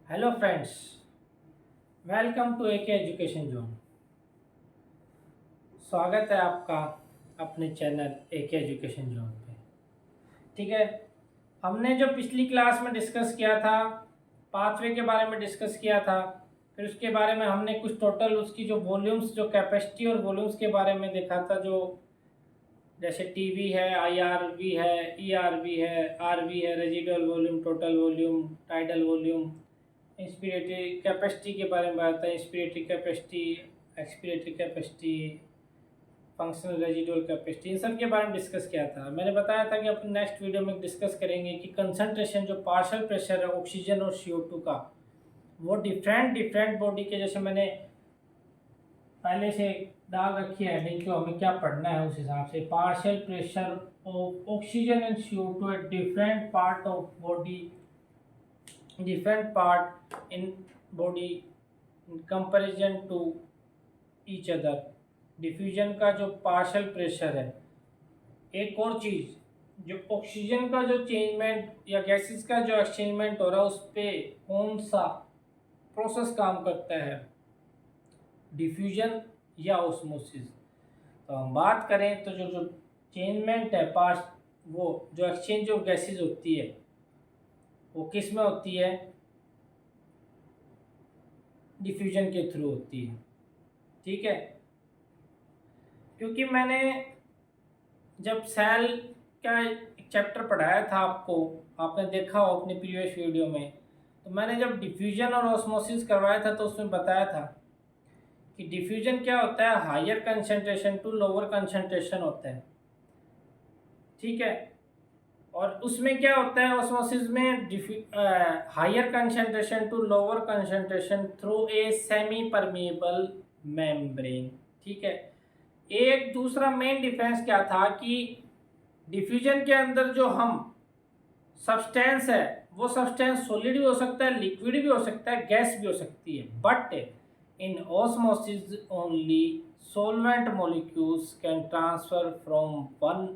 Hello friends, welcome to AK education zone. स्वागत है आपका अपने चैनल एके एजुकेशन जोन पे। ठीक है, हमने जो पिछली क्लास में डिस्कस किया था, पाथवे के बारे में डिस्कस किया था। फिर उसके बारे में हमने कुछ टोटल उसकी जो वॉल्यूम्स, जो कैपेसिटी और वॉल्यूम्स के बारे में देखा था। जो जैसे टीवी है, आईआरवी है, ईआरवी है, आरवी है, residual volume, total volume, tidal volume, inspiratory capacity के बारे में बात है। Inspiratory capacity, expiratory capacity, functional residual capacity, इन सब के बारे में डिस्कस किया था। मैंने बताया था कि अपन नेक्स्ट वीडियो में डिस्कस करेंगे कि कंसंट्रेशन, जो पार्शियल प्रेशर है ऑक्सीजन और CO2 का, वो डिफरेंट डिफरेंट बॉडी के, जैसे मैंने पहले से डाल रखी है हेडिंग, तो हमें क्या पढ़ना है उस हिसाब से। Partial pressure of oxygen and CO2 at different part of body, different part in body in comparison to each other। Diffusion का जो पार्शियल प्रेशर है। एक और चीज़, जो ऑक्सीजन का जो चेंजमेंट या गैसेस का जो एक्सचेंजमेंट हो रहा है, उस पर कौन सा प्रोसेस काम करता है, डिफ्यूजन या ऑस्मोसिस। तो हम बात करें तो जो जो चेंजमेंट है, पास वो जो एक्सचेंज ऑफ गैसेस होती है, वो किस में होती है? डिफ्यूजन के थ्रू होती है। ठीक है, क्योंकि मैंने जब सेल का एक चैप्टर पढ़ाया था आपको, आपने देखा हो अपने प्रीवियस वीडियो में, तो मैंने जब डिफ्यूजन और ऑस्मोसिस करवाया था तो उसमें बताया था कि डिफ्यूजन क्या होता है, higher concentration to lower concentration होता है। ठीक है, और उसमें क्या होता है, ऑस्मोसिस में higher concentration to lower concentration through a semi permeable membrane. ठीक है, एक दूसरा मेन डिफरेंस क्या था कि डिफ्यूजन के अंदर जो हम सब्सटेंस है, वो सब्सटेंस सॉलिड भी हो सकता है, लिक्विड भी हो सकता है, गैस भी हो सकती है। But in osmosis only solvent molecules can transfer from one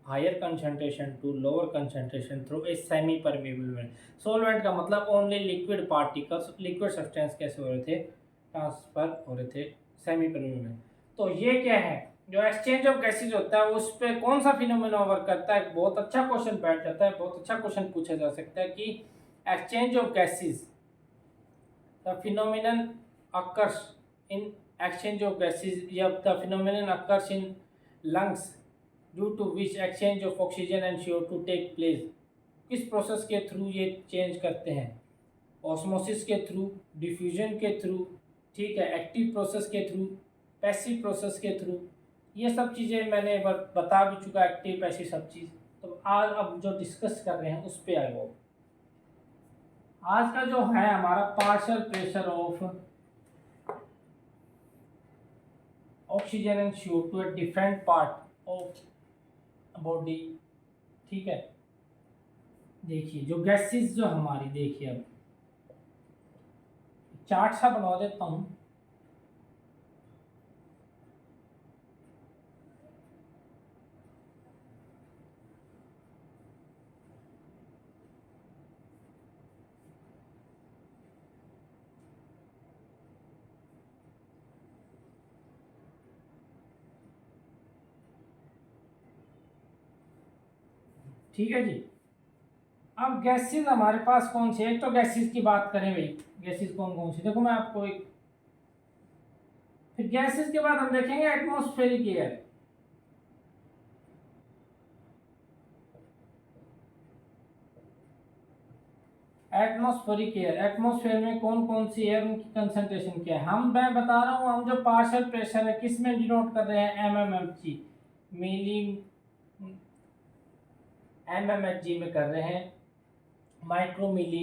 higher concentration to lower concentration through a semi permeable way। solvent का मतलब only liquid particles, liquid substance कैसे हो रहे थे, ट्रांसफर हो रहे थे सेमी परमेबल में। तो ये क्या है, जो एक्सचेंज ऑफ गैसेज होता है, उस पर कौन सा फिनोमेना वर्क करता है? बहुत अच्छा क्वेश्चन बैठ जाता है, बहुत अच्छा क्वेश्चन पूछा जा सकता है कि exchange of gases, the phenomenon occurs in exchange of gases, या the phenomenon occurs in lungs due to which exchange of oxygen and CO2 take place। किस प्रोसेस के थ्रू ये चेंज करते हैं? ऑस्मोसिस के थ्रू, डिफ्यूजन के through, ठीक है, एक्टिव प्रोसेस के थ्रू, पैसिव प्रोसेस के थ्रू। ये सब चीज़ें मैंने बता भी चुका, एक्टिव पैसिव सब चीज़। तो आज अब जो डिस्कस कर रहे हैं उस पर आए वो। आज का जो है हमारा partial pressure of oxygen and CO2 at different part of body. ठीक है, देखिए जो गैसेस जो हमारी, देखिए अब चार्ट सा बना देता हूँ। ठीक है जी, अब गैसेस हमारे पास कौन से? एक तो गैसेस की बात करें भाई, गैसेस कौन कौन सी, देखो मैं आपको एक, फिर गैसेस के बाद हम देखेंगे atmospheric air. Atmospheric air, atmosphere में कौन कौन सी एयर, उनकी कंसंट्रेशन क्या है? मैं बता रहा हूँ, हम जो पार्शियल प्रेशर है किस में डिनोट कर रहे हैं? MMHg, मिली MMHg में कर रहे हैं, माइक्रो मिली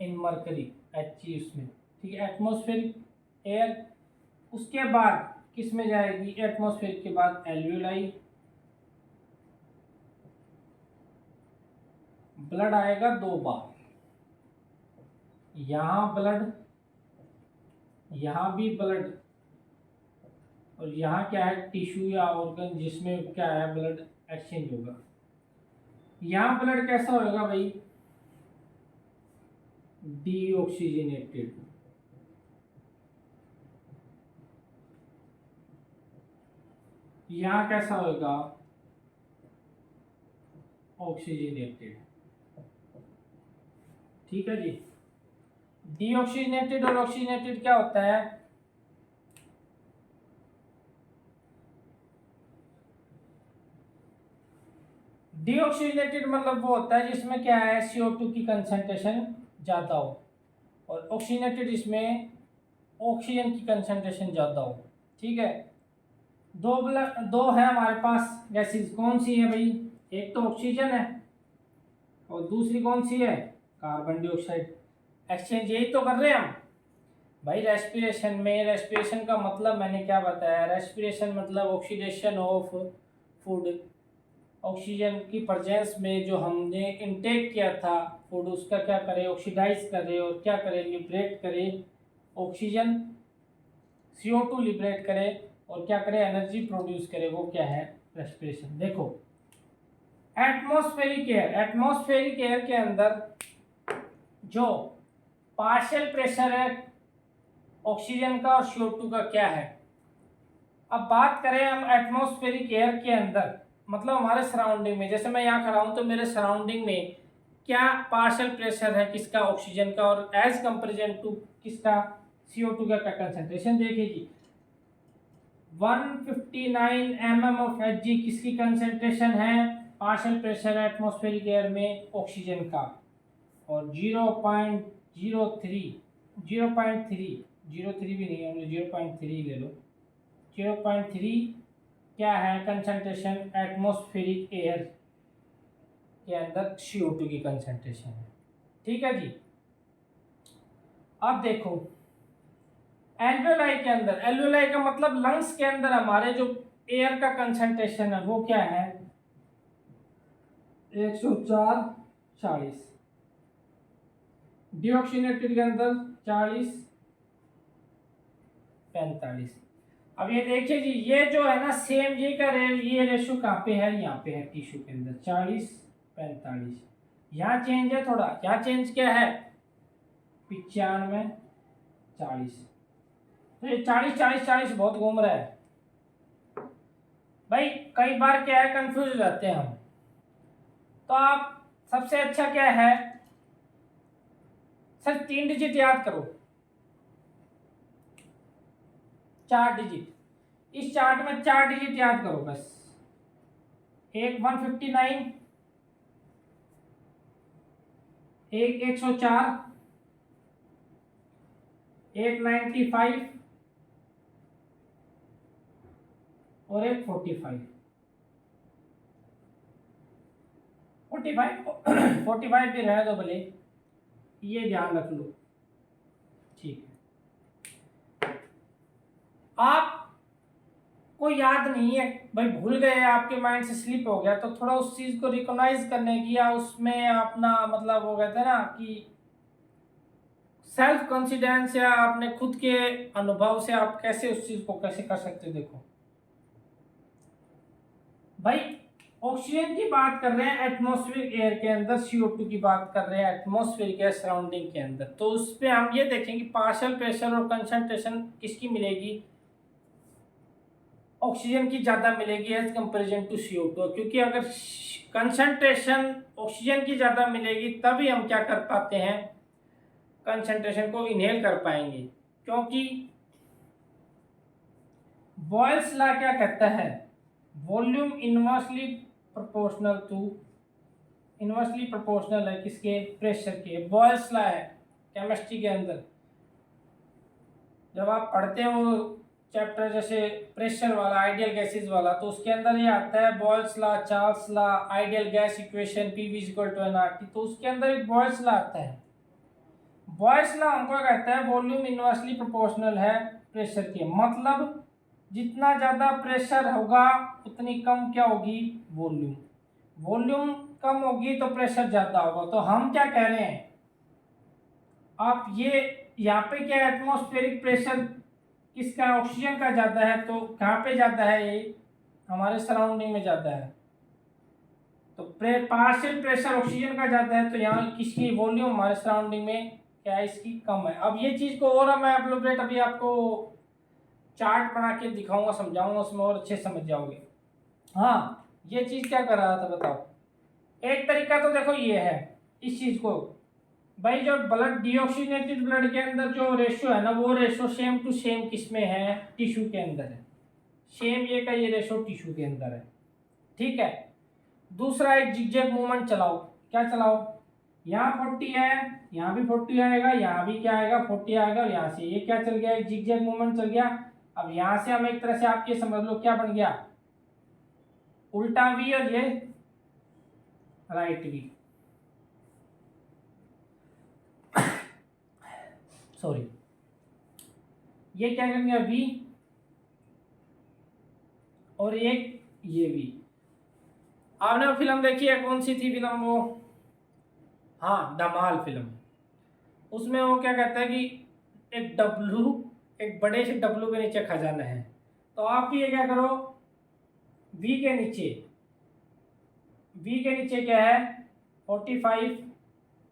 इन मरकरी, Hg उसमें। ठीक है, एटमॉस्फेरिक एयर। उसके बाद किस में जाएगी? एटमॉस्फेयर के बाद एल्वियोलाई, ब्लड आएगा 2 बार, यहाँ ब्लड, यहाँ भी ब्लड, और यहाँ क्या है, टिश्यू या ऑर्गन जिसमें क्या है, ब्लड एक्सचेंज होगा। यहाँ ब्लड कैसा होगा भाई? डीऑक्सीजनेटेड। यहाँ कैसा होगा? ऑक्सीजनेटेड। ठीक है जी। डीऑक्सीजनेटेड और ऑक्सीजनेटेड क्या होता है? डीऑक्सीजनेटेड मतलब वो होता है जिसमें क्या है, CO2 की कंसंट्रेशन ज़्यादा हो, और ऑक्सीजनेटेड इसमें ऑक्सीजन की कंसंट्रेशन ज़्यादा हो। ठीक है। दो है हमारे पास गैसेस, कौन सी है भाई? एक तो ऑक्सीजन है और दूसरी कौन सी है? Carbon dioxide. एक्सचेंज यही तो कर रहे हैं हम भाई रेस्पिरेशन में। रेस्पिरेशन का मतलब मैंने क्या बताया? रेस्पिरेशन मतलब ऑक्सीडेशन ऑफ फूड। ऑक्सीजन की प्रेजेंस में जो हमने इनटेक किया था फूड, उसका क्या करे? ऑक्सीडाइज करे और क्या करे? लिबरेट करे। ऑक्सीजन CO2 लिबरेट करे और क्या करे? एनर्जी प्रोड्यूस करे। वो क्या है? रेस्पिरेशन। देखो एटमॉस्फेरिक एयर, एटमॉस्फेरिक एयर के अंदर जो पार्शियल प्रेशर है ऑक्सीजन का और CO2 का क्या है? अब बात करें हम एटमॉस्फेरिक एयर के अंदर, मतलब हमारे सराउंडिंग में, जैसे मैं यहाँ खड़ा हूँ तो मेरे सराउंडिंग में क्या पार्शियल प्रेशर है किसका? ऑक्सीजन का, और एज कंपेरिजन टू किसका? CO2 का क्या कंसंट्रेशन? देखिए 159 mm ऑफ Hg किसकी कंसंट्रेशन है? पार्शियल प्रेशर एटमॉस्फेरिक एयर में ऑक्सीजन का, और 0.03 भी नहीं है, 0.3 ले लो। 0.3 क्या है कंसंट्रेशन एटमॉस्फेरिक एयर के अंदर? CO2 की कंसंट्रेशन है। ठीक है जी। अब देखो एल्वेलाई के अंदर, एल्वेलाई का मतलब लंग्स के अंदर हमारे जो एयर का कंसंट्रेशन है वो क्या है? 104-40। डीऑक्सीनेटेड के अंदर 40-45। अब ये देखिए जी, ये जो है ना सेम ये का ये रेशो कहाँ पे है? यहाँ पे है टिश्यू के अंदर 40-45। यहाँ चेंज है थोड़ा, यहाँ चेंज क्या है? 95-40। तो ये 40-40-40 बहुत घूम रहा है भाई। कई बार क्या है, कंफ्यूज हो जाते हैं हम। तो आप सबसे अच्छा क्या है सर, 3 डिजिट याद करो, 4 डिजिट। इस चार्ट में 4 डिजिट याद करो बस। एक 159, एक 104, एक 95 और एक 45। 45 भी रहने दो भले, ये ध्यान रख लो। ठीक है। आप को याद नहीं है भाई, भूल गए, आपके माइंड से स्लिप हो गया, तो थोड़ा उस चीज को रिकॉग्नाइज करने की या उसमें अपना मतलब वो कहते हैं ना कि सेल्फ कॉन्फिडेंस, या अपने खुद के अनुभव से आप कैसे उस चीज को कैसे कर सकते हो। देखो भाई ऑक्सीजन की बात कर रहे हैं एटमॉस्फेरिक एयर के अंदर, CO2 की बात कर रहे हैं एटमॉस्फेरिक एयर सराउंडिंग के अंदर, तो उस पर हम ये देखेंगे पार्शियल प्रेशर और कंसंट्रेशन किसकी मिलेगी? ऑक्सीजन की ज़्यादा मिलेगी एज कंपेरिजन टू CO2, क्योंकि अगर कंसंट्रेशन ऑक्सीजन की ज़्यादा मिलेगी तभी हम क्या कर पाते हैं? कंसंट्रेशन को इनहेल कर पाएंगे। क्योंकि बॉयल्स लॉ क्या कहता है? वॉल्यूम इनवर्सली प्रोपोर्शनल है किसके? प्रेशर के। बॉयल्स लॉ है केमिस्ट्री के अंदर, जब आप पढ़ते हो चैप्टर जैसे प्रेशर वाला, आइडियल गैसेस वाला, तो उसके अंदर ये आता है Boyle's law, Charles law, ideal gas equation, PV=nRT, तो उसके अंदर एक बॉयल्स लॉ आता है। बॉयल्स लॉ हमको कहता है वॉल्यूम इनवर्सली प्रोपोर्शनल है प्रेशर के, मतलब जितना ज़्यादा प्रेशर होगा उतनी कम क्या होगी? वॉल्यूम। वॉल्यूम कम होगी तो प्रेशर ज़्यादा होगा। तो हम क्या कह रहे हैं, आप ये यहाँ पे क्या एटमॉस्फेरिक प्रेशर किसका? ऑक्सीजन का ज़्यादा है, तो कहाँ पे ज़्यादा है? ये हमारे सराउंडिंग में ज़्यादा है, तो पार्शियल प्रेशर ऑक्सीजन का ज़्यादा है, तो यहाँ किसकी? वॉल्यूम हमारे सराउंडिंग में क्या है इसकी कम है। अब ये चीज़ को और मैं एप्रोप्रिएट अभी आपको चार्ट बना के दिखाऊंगा, समझाऊंगा, उसमें और अच्छे समझ जाओगे। हाँ, ये चीज़ क्या कर रहा था बताओ। एक तरीका तो देखो ये है इस चीज़ को, भाई जो ब्लड डीऑक्सीनेटेड ब्लड के अंदर जो रेशियो है ना, वो रेशियो सेम टू सेम किस में है, टिश्यू के अंदर है। सेम ये का ये रेशियो टिश्यू के अंदर है, ठीक है। दूसरा एक जिगजैग मूवमेंट चलाओ। क्या चलाओ, यहाँ 40 है, यहाँ भी 40 आएगा, यहाँ भी क्या आएगा 40 आएगा, और यहाँ से ये क्या चल गया, एक जिगजैग मूवमेंट चल गया। अब यहाँ से हम एक तरह से आप ये समझ लो क्या बन गया, उल्टा वी और ये राइट वी, सॉरी, ये क्या कर गया वी, और एक ये वी। आपने वो फिल्म देखी है, कौन सी थी फिल्म वो, हाँ धमाल फिल्म। उसमें वो क्या कहता है कि एक डब्लू, एक बड़े से डब्लू के नीचे खजाना है। तो आप भी ये क्या करो, वी के नीचे, वी के नीचे क्या है 45,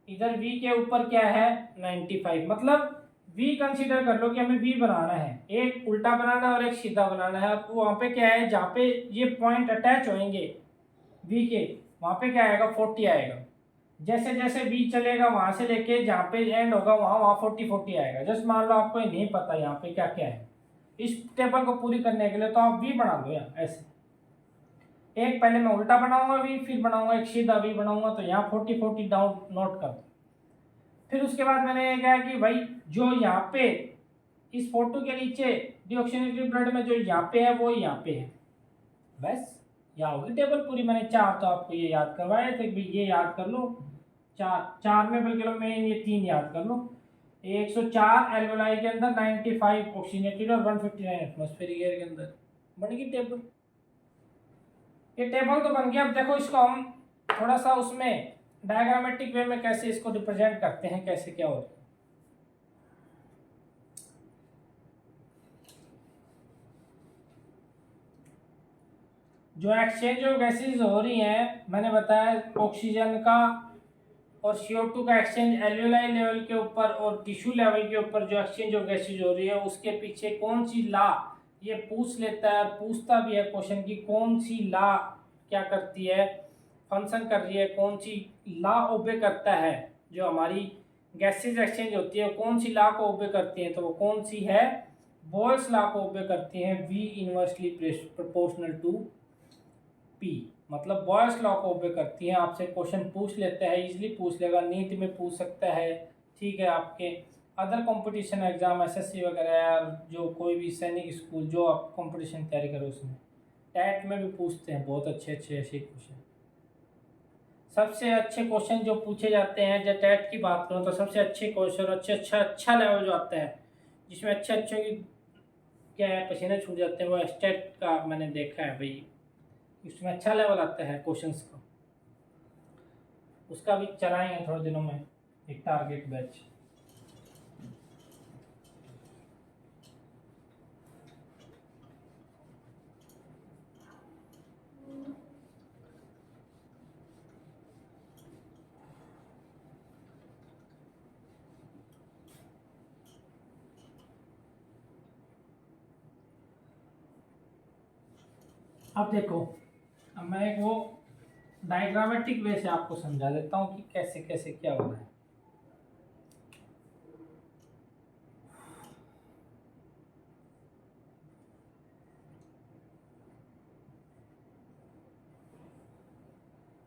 इधर वी के ऊपर क्या है 95। मतलब वी कंसीडर कर लो कि हमें वी बनाना है, एक उल्टा बनाना है और एक सीधा बनाना है। अब वहाँ पे क्या है, जहाँ पे ये पॉइंट अटैच होंगे वी के, वहाँ पे क्या आएगा 40 आएगा। जैसे जैसे वी चलेगा वहाँ से लेके जहाँ पे एंड होगा वहाँ वहाँ 40 आएगा। जस्ट मान लो आपको ये नहीं पता यहाँ पे क्या क्या है, इस टेबल को पूरी करने के लिए तो आप वी बना दो यार ऐसे। एक पहले मैं उल्टा बनाऊंगा वी, फिर बनाऊंगा एक सीधा वी बनाऊंगा, तो यहाँ 40 डाउन नोट कर दो। फिर उसके बाद मैंने ये कहा कि भाई जो यहाँ पे इस फोटो के नीचे डीऑक्सीनेटेड ब्लड में जो यहाँ पे है वो यहाँ पे है, बस यहाँ होगी टेबल पूरी। मैंने चार तो आपको ये याद करवाए थे, भाई ये याद कर लो, चार चार में बल्कि मैं ये तीन याद कर लो। 104 एल्वेलाई के अंदर 95 ऑक्सीनेटेड और 159 एटमॉस्फेरिक एयर के अंदर बन गई टेबल। ये टेबल तो बन गया। अब देखो इसको हम थोड़ा सा उसमें डायग्रामेटिक वे में कैसे इसको रिप्रेजेंट करते हैं, कैसे क्या होता है। जो एक्सचेंज ऑफ गैसेज हो रही हैं, मैंने बताया ऑक्सीजन का और CO2 का एक्सचेंज एल्वेलाई लेवल के ऊपर और टिश्यू लेवल के ऊपर जो एक्सचेंज ऑफ गैसेज हो रही है, उसके पीछे कौन सी लॉ, ये पूछ लेता है और पूछता भी है क्वेश्चन की कौन सी लॉ क्या करती है, फंक्शन कर रही है, कौन सी लॉ ओबे करता है, जो हमारी गैसेज एक्सचेंज होती है कौन सी लॉ को ओबे करती है, तो वो कौन सी है, बोयल्स लॉ को ओबे करती है, V inversely proportional to P। मतलब बॉयल्स लॉ को ओबे करती है। आपसे क्वेश्चन पूछ लेता है, इजीली पूछ लेगा, नीट में पूछ सकता है, ठीक है। आपके अदर कंपटीशन एग्जाम SSC वगैरह यार, जो कोई भी सैनिक स्कूल जो आप कंपटीशन तैयारी करो उसमें, टैट में भी पूछते हैं बहुत अच्छे अच्छे ऐसे क्वेश्चन। सबसे अच्छे क्वेश्चन जो पूछे जाते हैं, जब टैट की बात करूँ तो सबसे अच्छे क्वेश्चन, अच्छा लेवल जो आता है जिसमें अच्छे अच्छे की क्या है पसीने छूट जाते हैं, वो स्टेट का मैंने देखा है भाई, उसमें अच्छा लेवल आता है क्वेश्चंस का। उसका भी चलाएंगे थोड़े दिनों में एक टारगेट बैच। अब देखो, अब मैं एक वो डायग्रामेटिक वे से आपको समझा देता हूँ कि कैसे कैसे क्या हो रहा है।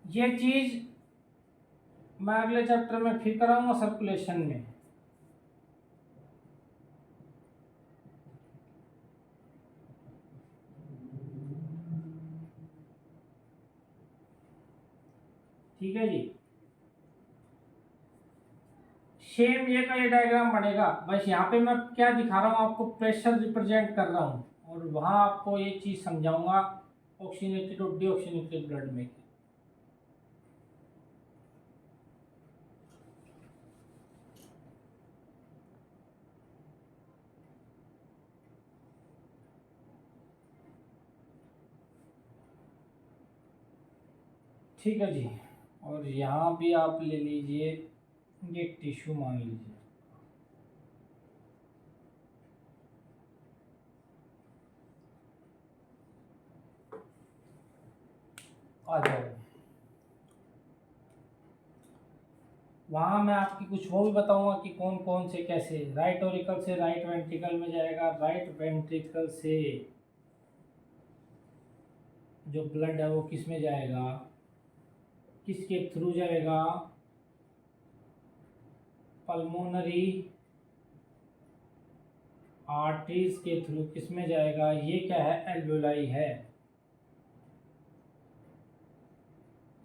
ये चीज मैं अगले चैप्टर में फिर कराऊंगा सर्कुलेशन में। ठीक है जी, सेम ये का ये डायग्राम बनेगा, बस यहाँ पे मैं क्या दिखा रहा हूँ आपको, प्रेशर रिप्रेजेंट कर रहा हूँ, और वहाँ आपको ये चीज़ समझाऊंगा ऑक्सीनेटेड और डीऑक्सीनेटेड ब्लड में। ठीक है जी, और यहाँ भी आप ले लीजिए ये टिश्यू मान लीजिए, आ जाओ। वहाँ मैं आपकी कुछ वो भी बताऊंगा कि कौन कौन से कैसे। राइट ऑरिकल से राइट वेंट्रिकल में जाएगा, राइट वेंट्रिकल से जो ब्लड है वो किस में जाएगा, किसके थ्रू जाएगा, पल्मोनरी आर्टरीज के थ्रू किस में जाएगा, ये क्या है, एल्वेओलाई है,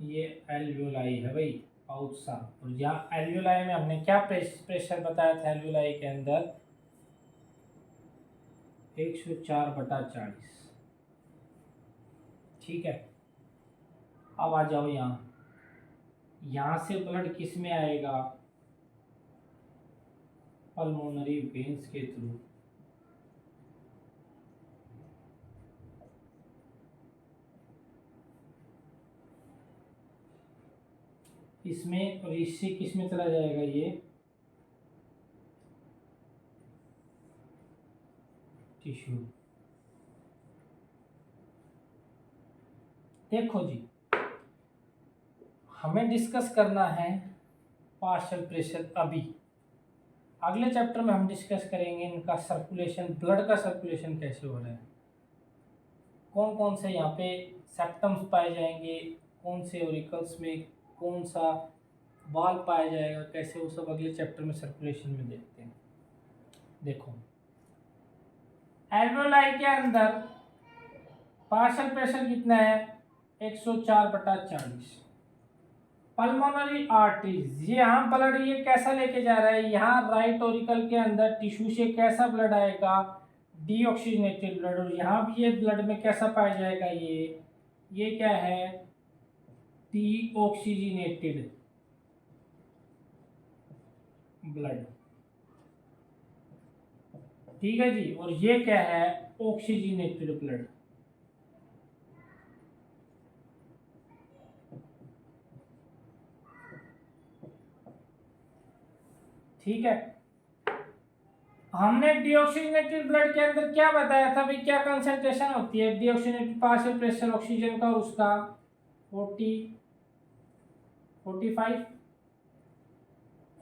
ये एल्वेओलाई है भाई, पाउच सा। और यहाँ एल्वेओलाई में हमने क्या प्रेशर बताया था, एल्वेओलाई के अंदर 104/40। ठीक है, अब आ जाओ यहाँ से ब्लड किस में आएगा, पल्मोनरी वेन्स के थ्रू। इसमें और इससे किस में चला जाएगा, ये टिश्यू। देखो जी, हमें डिस्कस करना है पार्शियल प्रेशर। अभी अगले चैप्टर में हम डिस्कस करेंगे इनका सर्कुलेशन, ब्लड का सर्कुलेशन कैसे हो रहा है, कौन कौन से यहाँ पे सेप्टम्स पाए जाएंगे, कौन से ऑरिकल्स में कौन सा वाल पाया जाएगा, कैसे, वो सब अगले चैप्टर में सर्कुलेशन में देखते हैं। देखो, एल्वेओलाई के अंदर पार्शियल प्रेशर कितना है, 104/40। पल्मोनरी आर्टरीज, ये यहाँ ब्लड ये कैसा लेके जा रहा है, यहाँ राइट ऑरिकल के अंदर टिश्यू से कैसा ब्लड आएगा, डीऑक्सीजनेटेड ब्लड। और यहाँ भी ये ब्लड में कैसा पाया जाएगा, ये क्या है, डीऑक्सीजनेटेड ब्लड। ठीक है जी, और ये क्या है, ऑक्सीजनेटेड ब्लड। ठीक है, हमने डीऑक्सीजनेटेड ब्लड के अंदर क्या बताया था भाई, क्या कंसंट्रेशन होती है डीऑक्सीजनेटेड पार्शियल प्रेशर ऑक्सीजन का, और उसका 45।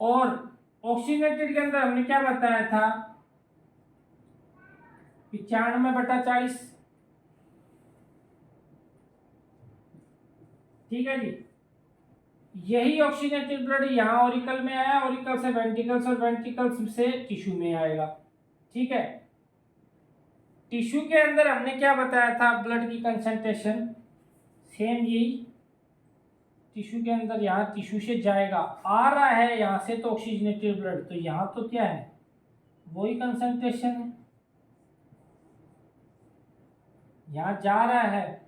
और ऑक्सीजनेटेड के अंदर हमने क्या बताया था, 95/40। ठीक है जी, यही ऑक्सीजनेटेड ब्लड यहाँ ऑरिकल में आया, ऑरिकल से वेंट्रिकल्स और वेंट्रिकल्स से टिश्यू में आएगा। ठीक है, टिश्यू के अंदर हमने क्या बताया था, ब्लड की कंसंट्रेशन सेम यही, टिश्यू के अंदर यहाँ टिश्यू से जाएगा, आ रहा है यहाँ से तो ऑक्सीजनेटेड ब्लड, तो यहाँ तो क्या है, वही कंसंट्रेशन है, यहाँ जा रहा है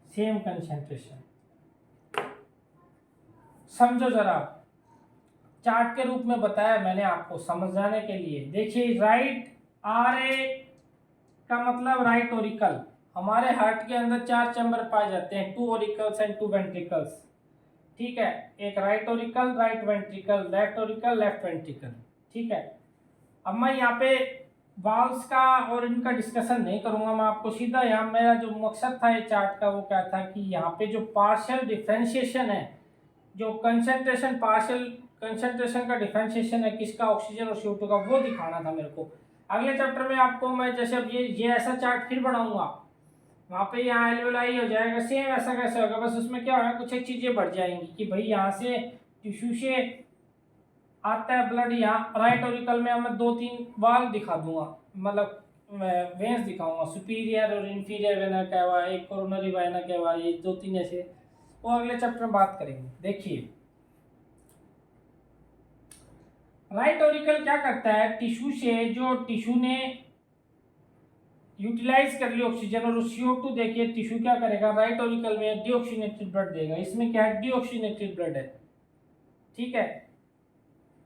सेम कंसंट्रेशन। समझो जरा, चार्ट के रूप में बताया मैंने आपको समझाने के लिए। देखिए, राइट RA का मतलब राइट ऑरिकल। हमारे हार्ट के अंदर 4 चैम्बर पाए जाते हैं, 2 ऑरिकल्स एंड 2 वेंट्रिकल्स। ठीक है, एक right auricle, right ventricle, left auricle, left ventricle. ठीक है, अब मैं यहाँ पे वाल्व्स का और इनका डिस्कशन नहीं करूंगा, मैं आपको सीधा, यहाँ मेरा जो मकसद था ये चार्ट का वो क्या था कि यहाँ पे जो पार्शियल डिफरेंशिएशन है, जो कंसंट्रेशन, पार्शियल कंसंट्रेशन का डिफरेंशिएशन है किसका, ऑक्सीजन और CO2 का, वो दिखाना था मेरे को। अगले चैप्टर में आपको मैं जैसे अब ये ऐसा चार्ट फिर बनाऊंगा, वहाँ पे यहाँ एल्वेओलाई हो जाएगा, सेम ऐसा कैसे होगा, बस उसमें क्या होगा, कुछ एक चीज़ें बढ़ जाएंगी कि भाई यहाँ से टिश्यू से आता है ब्लड, यहाँ राइट ऑरिकल में मैं 2-3 वाल दिखा दूंगा, मतलब वेन्स दिखाऊंगा, सुपीरियर और इंफीरियर वेना क्या हुआ, एक कोरोनरी वेना क्या हुआ, ये 2-3 ऐसे, वो अगले चैप्टर में बात करेंगे। देखिए, राइट ऑरिकल क्या करता है, टिश्यू से, जो टिश्यू ने यूटिलाइज कर लिया ऑक्सीजन और CO2 देखिए, टिश्यू क्या करेगा, राइट ऑरिकल में डीऑक्सीजनेटेड ब्लड देगा। इसमें क्या है, डीऑक्सीजनेटेड ब्लड है। ठीक है,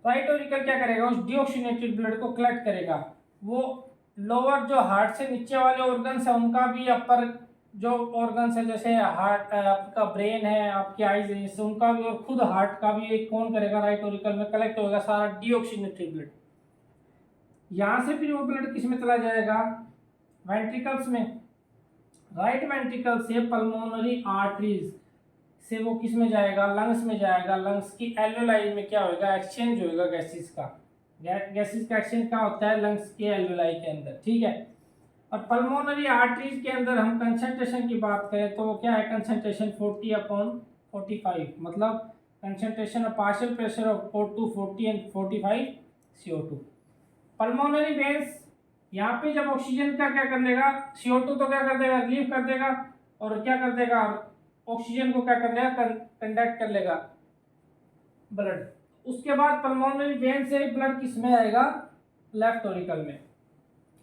राइट ऑरिकल क्या करेगा, उस डीऑक्सीजनेटेड ब्लड को कलेक्ट करेगा। वो लोअर जो हार्ट से नीचे वाले ऑर्गन्स है उनका भी, अपर जो ऑर्गन्स है जैसे हार्ट, आपका ब्रेन है, आपकी आईज है, इससे उनका भी, और खुद हार्ट का भी एक कौन करेगा, राइट ऑरिकल में कलेक्ट होगा सारा डीऑक्सीजनेटेड ब्लड। यहाँ से फिर वो ब्लड किस में चला जाएगा, वेंट्रिकल्स में। राइट वेंट्रिकल से पल्मोनरी आर्टरीज से वो किस में जाएगा, लंग्स में जाएगा। लंग्स की एल्वेलाई में क्या होगा, एक्सचेंज होगा गैसेस का। गैसेस का एक्सचेंज कहाँ होता है, लंग्स के एल्वेलाई के अंदर, ठीक है। और पल्मोनरी आर्टरीज के अंदर हम कंसंट्रेशन की बात करें तो वो क्या है, कंसंट्रेशन 40/45, मतलब concentration of partial pressure of O2 40 and 45 CO2। Pulmonary veins यहाँ पे जब ऑक्सीजन का क्या कर देगा, CO2 तो क्या कर देगा, रिलीव कर देगा, और क्या कर देगा, ऑक्सीजन को क्या कर देगा, कंडक्ट कर लेगा ब्लड। उसके बाद पल्मोनरी वेन से ब्लड किस में आएगा, लेफ्ट ऑरिकल में।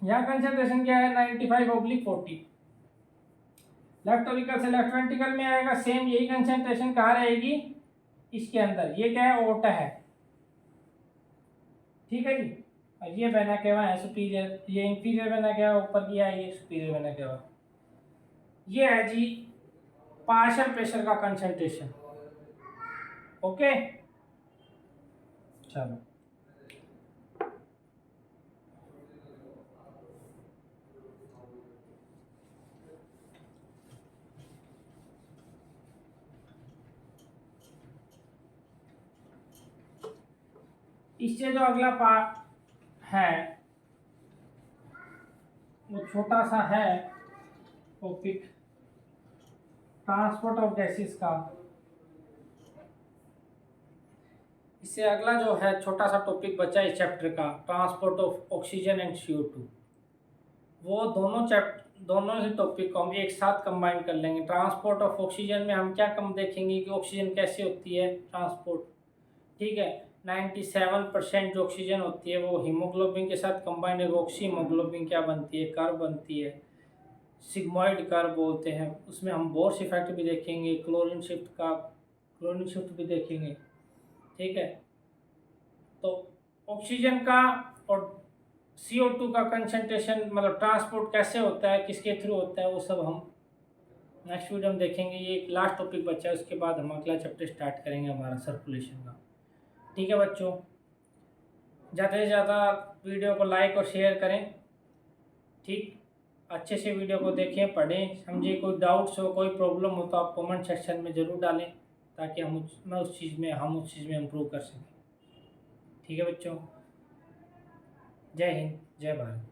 यहाँ कंसंट्रेशन क्या है, 95/40। लेफ्ट ऑरिकल से लेफ्ट वेंट्रिकल में आएगा, सेम यही कंसंट्रेशन कहाँ रहेगी, इसके अंदर। ये क्या है, ओटा है, ठीक है जी। और ये वेना केवा है सुपीरियर, ये इंफीरियर वेना केवा ऊपर किया है, ये सुपीरियर वेना केवा। ये है जी पार्शियल प्रेशर का कंसंट्रेशन। ओके चलो, इससे जो अगला पार्ट है वो छोटा सा है टॉपिक, ट्रांसपोर्ट ऑफ गैसेस का। इससे अगला जो है छोटा सा टॉपिक बचा इस चैप्टर का, transport of oxygen and CO2। वो दोनों ही टॉपिक को हम एक साथ कंबाइन कर लेंगे। ट्रांसपोर्ट ऑफ ऑक्सीजन में हम क्या कम देखेंगे कि ऑक्सीजन कैसे होती है ट्रांसपोर्ट, ठीक है। 97% जो ऑक्सीजन होती है वो हीमोग्लोबिन के साथ कंबाइंड है। ऑक्सी हीमोग्लोबिन क्या बनती है, कर्व बनती है, सिग्मॉइड कर्व बोलते हैं। उसमें हम बोर्स इफेक्ट भी देखेंगे, क्लोरीन शिफ्ट भी देखेंगे, ठीक है। तो ऑक्सीजन का और CO2 का कंसंट्रेशन, मतलब ट्रांसपोर्ट कैसे होता है, किसके थ्रू होता है, वो सब हम नेक्स्ट वीडियो में देखेंगे। ये एक लास्ट टॉपिक बचा है, उसके बाद हम अगला चैप्टर स्टार्ट करेंगे हमारा सर्कुलेशन का, ठीक है बच्चों। ज़्यादा से ज़्यादा वीडियो को लाइक और शेयर करें, ठीक। अच्छे से वीडियो को देखें, पढ़ें, समझें। कोई डाउट्स हो, कोई प्रॉब्लम हो तो आप कमेंट सेक्शन में ज़रूर डालें, ताकि हम उस चीज़ में इम्प्रूव कर सकें, ठीक है बच्चों। जय हिंद, जय भारत।